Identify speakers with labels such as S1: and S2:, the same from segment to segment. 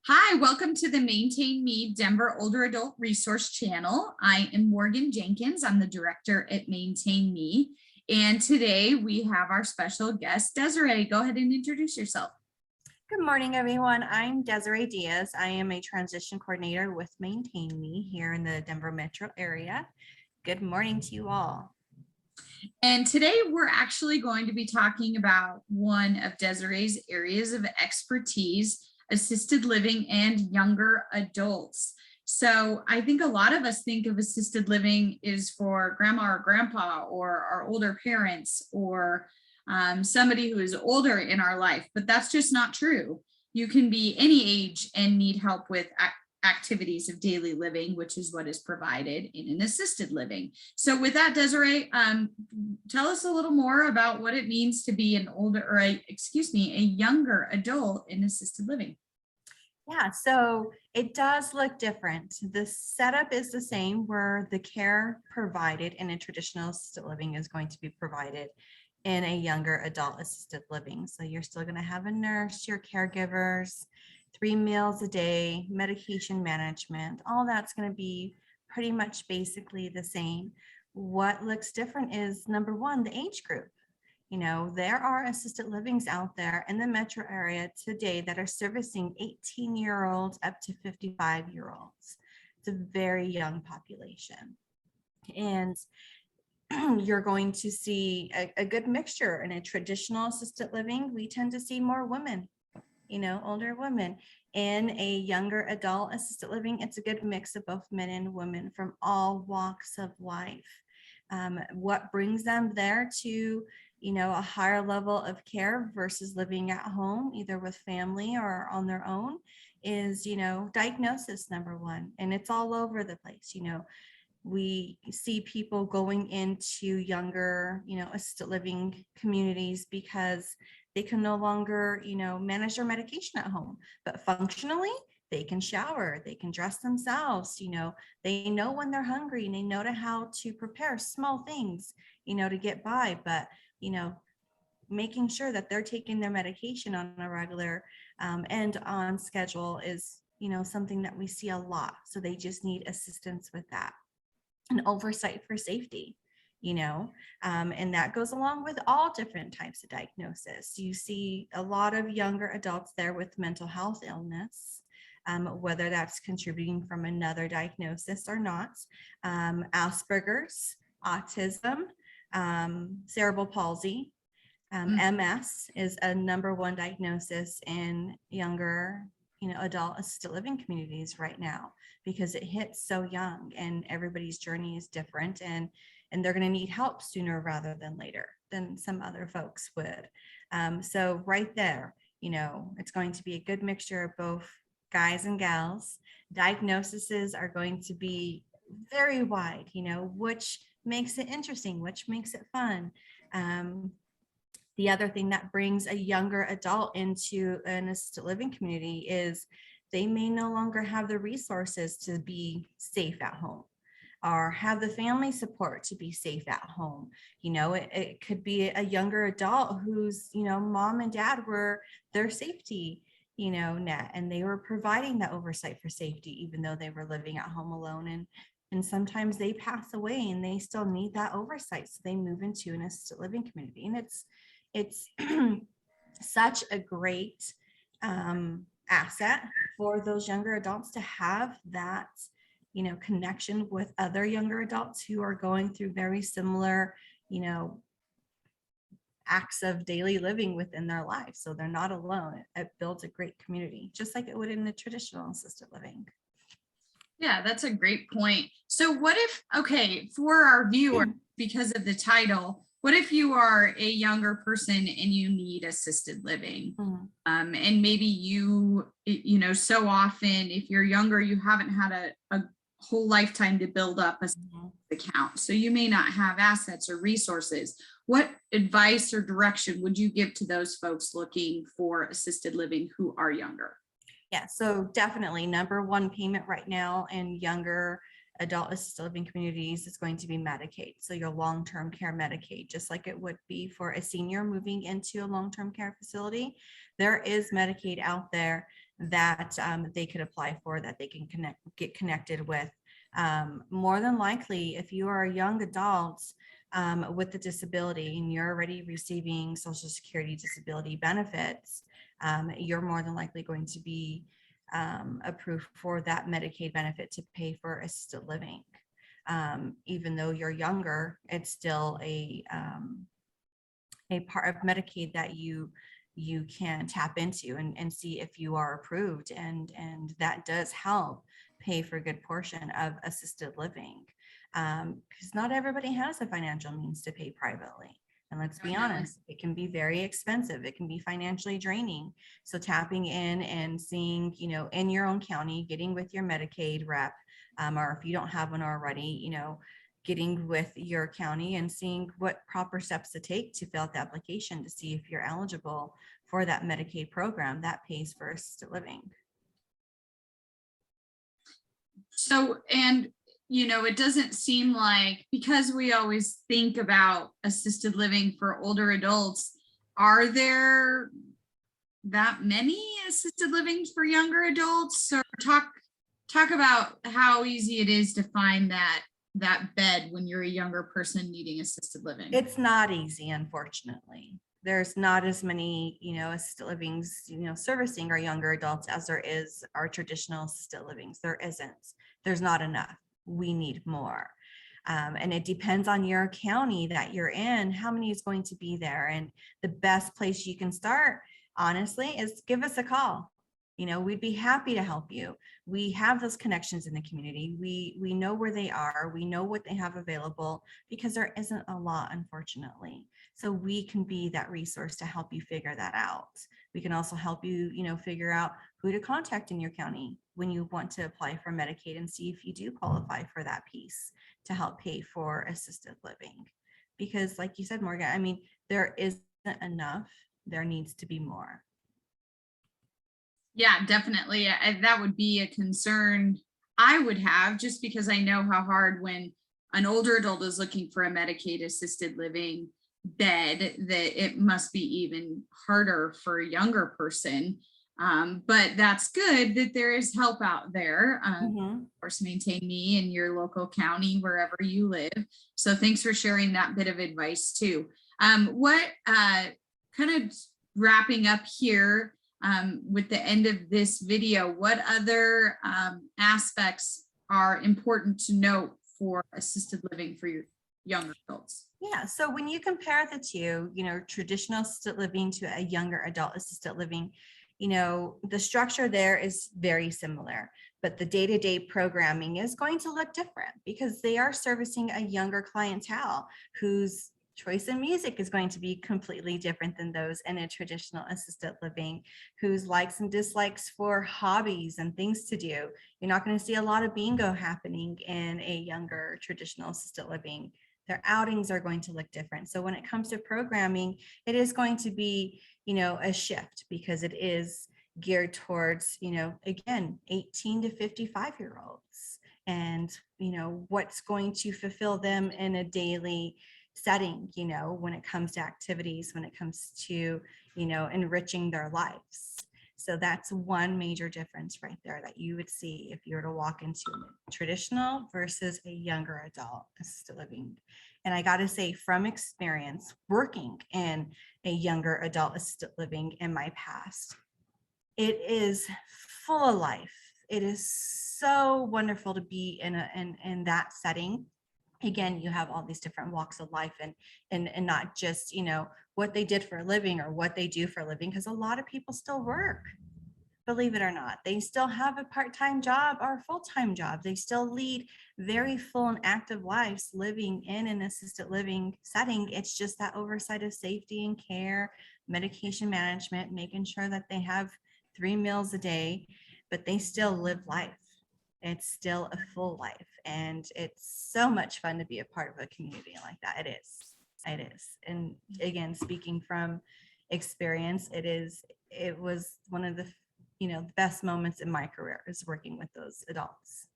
S1: Hi, welcome to the Maintain Me Denver Older Adult Resource Channel. I am Morgan Jenkins. I'm the director at Maintain Me. And today we have our special guest, Desiree. Go ahead and introduce yourself.
S2: Good morning, everyone. I'm Desiree Diaz. I am a transition coordinator with Maintain Me here in the Denver metro area. Good morning to you all.
S1: And today we're actually going to be talking about one of Desiree's areas of expertise, assisted living and younger adults. So I think a lot of us think of assisted living is for grandma or grandpa or our older parents or somebody who is older in our life, but that's just not true. You can be any age and need help with activities of daily living, which is what is provided in an assisted living. So with that, Desiree, tell us a little more about what it means to be an older, or a younger adult in assisted living.
S2: Yeah, so it does look different. The setup is the same where the care provided in a traditional assisted living is going to be provided in a younger adult assisted living. So you're still going to have a nurse, your caregivers, 3 meals a day, medication management, all that's going to be pretty much basically the same. What looks different is number one, the age group. There are assisted livings out there in the metro area today that are servicing 18-year-olds up to 55-year-olds. It's a very young population. And you're going to see a good mixture. In a traditional assisted living, we tend to see more women, older women. In a younger adult assisted living, it's a good mix of both men and women from all walks of life. What brings them there to a higher level of care versus living at home, either with family or on their own, is diagnosis, number one. And it's all over the place. We see people going into younger assisted living communities because they can no longer manage their medication at home, but functionally they can shower, they can dress themselves, they know when they're hungry and they know how to prepare small things to get by. But making sure that they're taking their medication on a regular and on schedule is something that we see a lot. So they just need assistance with that and oversight for safety, and that goes along with all different types of diagnosis. You see a lot of younger adults there with mental health illness, whether that's contributing from another diagnosis or not. Asperger's, autism, cerebral palsy, MS is a number one diagnosis in younger adult assisted living communities right now, because it hits so young and everybody's journey is different, and they're going to need help sooner rather than later than some other folks would. So right there, it's going to be a good mixture of both guys and gals. Diagnoses are going to be very wide, which makes it interesting, which makes it fun. The other thing that brings a younger adult into an assisted living community is they may no longer have the resources to be safe at home or have the family support to be safe at home. It could be a younger adult whose, mom and dad were their safety, net, and they were providing that oversight for safety, even though they were living at home alone. And sometimes they pass away and they still need that oversight. So they move into an assisted living community. And it's such a great asset for those younger adults to have that, connection with other younger adults who are going through very similar, acts of daily living within their life. So they're not alone. It builds a great community, just like it would in a traditional assisted living.
S1: Yeah, that's a great point. So what if, okay, for our viewer, because of the title, what if you are a younger person and you need assisted living? And maybe so often if you're younger, you haven't had a whole lifetime to build up a account. So you may not have assets or resources. What advice or direction would you give to those folks looking for assisted living who are younger?
S2: Yeah, so definitely number one payment right now in younger adult assisted living communities is going to be Medicaid. So your long-term care Medicaid, just like it would be for a senior moving into a long-term care facility, there is Medicaid out there that they could apply for, that they can get connected with. More than likely, if you are a young adult with a disability and you're already receiving Social Security disability benefits, you're more than likely going to be approved for that Medicaid benefit to pay for assisted living. Even though you're younger, it's still a part of Medicaid that you can tap into and see if you are approved, and that does help pay for a good portion of assisted living, because not everybody has the financial means to pay privately. And let's be
S1: Definitely.
S2: honest, it can be very expensive. It can be financially draining. So tapping in and seeing, in your own county, getting with your Medicaid rep, or if you don't have one already, getting with your county and seeing what proper steps to take to fill out the application to see if you're eligible for that Medicaid program that pays for assisted living.
S1: So, and it doesn't seem like, because we always think about assisted living for older adults, are there that many assisted livings for younger adults? Or talk about how easy it is to find that bed when you're a younger person needing assisted living.
S2: It's not easy, unfortunately. There's not as many, assisted livings, servicing our younger adults as there is our traditional assisted livings. There isn't. There's not enough. We need more. And it depends on your county that you're in, how many is going to be there. And the best place you can start, honestly, is give us a call. We'd be happy to help you. We have those connections in the community. We know where they are. We know what they have available, because there isn't a lot, unfortunately. So we can be that resource to help you figure that out. We can also help you, figure out who to contact in your county when you want to apply for Medicaid and see if you do qualify for that piece to help pay for assisted living. Because like you said, Morgan, there isn't enough. There needs to be more.
S1: Yeah, definitely. That would be a concern I would have, just because I know how hard, when an older adult is looking for a Medicaid assisted living bed, that it must be even harder for a younger person. But that's good that there is help out there. Of course, maintain me in your local county, wherever you live. So thanks for sharing that bit of advice too. What kind of wrapping up here, with the end of this video, what other aspects are important to note for assisted living for your younger adults?
S2: Yeah, so when you compare the two, traditional assisted living to a younger adult assisted living, the structure there is very similar, but the day-to-day programming is going to look different because they are servicing a younger clientele whose choice in music is going to be completely different than those in a traditional assisted living, whose likes and dislikes for hobbies and things to do. You're not going to see a lot of bingo happening in a younger traditional assisted living. Their outings are going to look different. So when it comes to programming, it is going to be, a shift, because it is geared towards, again, 18 to 55-year-olds, and, what's going to fulfill them in a daily setting, when it comes to activities, when it comes to, enriching their lives. So that's one major difference right there that you would see if you were to walk into a traditional versus a younger adult assisted living. And I got to say, from experience working in a younger adult assisted living in my past, it is full of life. It is so wonderful to be in that setting. Again, you have all these different walks of life, and not just, what they did for a living or what they do for a living, because a lot of people still work. Believe it or not, they still have a part-time job or a full-time job. They still lead very full and active lives living in an assisted living setting. It's just that oversight of safety and care, medication management, making sure that they have 3 meals a day, but they still live life. It's still a full life, and it's so much fun to be a part of a community like that. It is. And again, speaking from experience, it was one of the best moments in my career is working with those adults.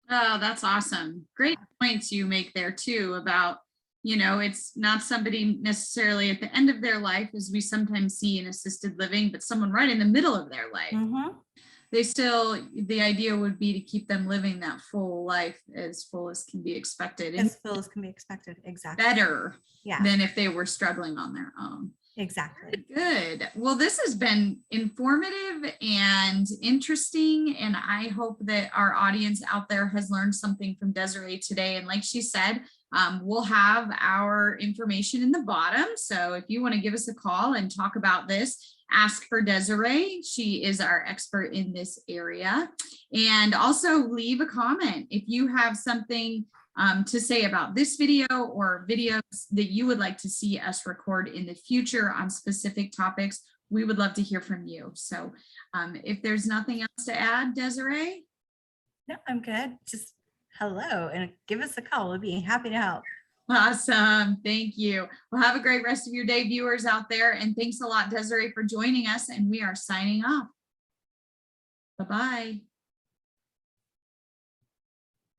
S1: Oh, that's awesome. Great points you make there too about, it's not somebody necessarily at the end of their life, as we sometimes see in assisted living, but someone right in the middle of their life. they still, the idea would be to keep them living that full life as full as can be expected and
S2: As full as can be expected. Exactly.
S1: better
S2: Yeah,
S1: than if they were struggling on their own.
S2: exactly.
S1: Good. Well, this has been informative and interesting, and I hope that our audience out there has learned something from Desiree today. And like she said, we'll have our information in the bottom. So if you want to give us a call and talk about this, ask for Desiree. She is our expert in this area. And also leave a comment if you have something to say about this video or videos that you would like to see us record in the future on specific topics. We would love to hear from you. So if there's nothing else to add, Desiree?
S2: No, I'm good. Just hello and give us a call. We'll be happy to help.
S1: Awesome. Thank you. Well, have a great rest of your day, viewers out there. And thanks a lot, Desiree, for joining us. And we are signing off. Bye-bye.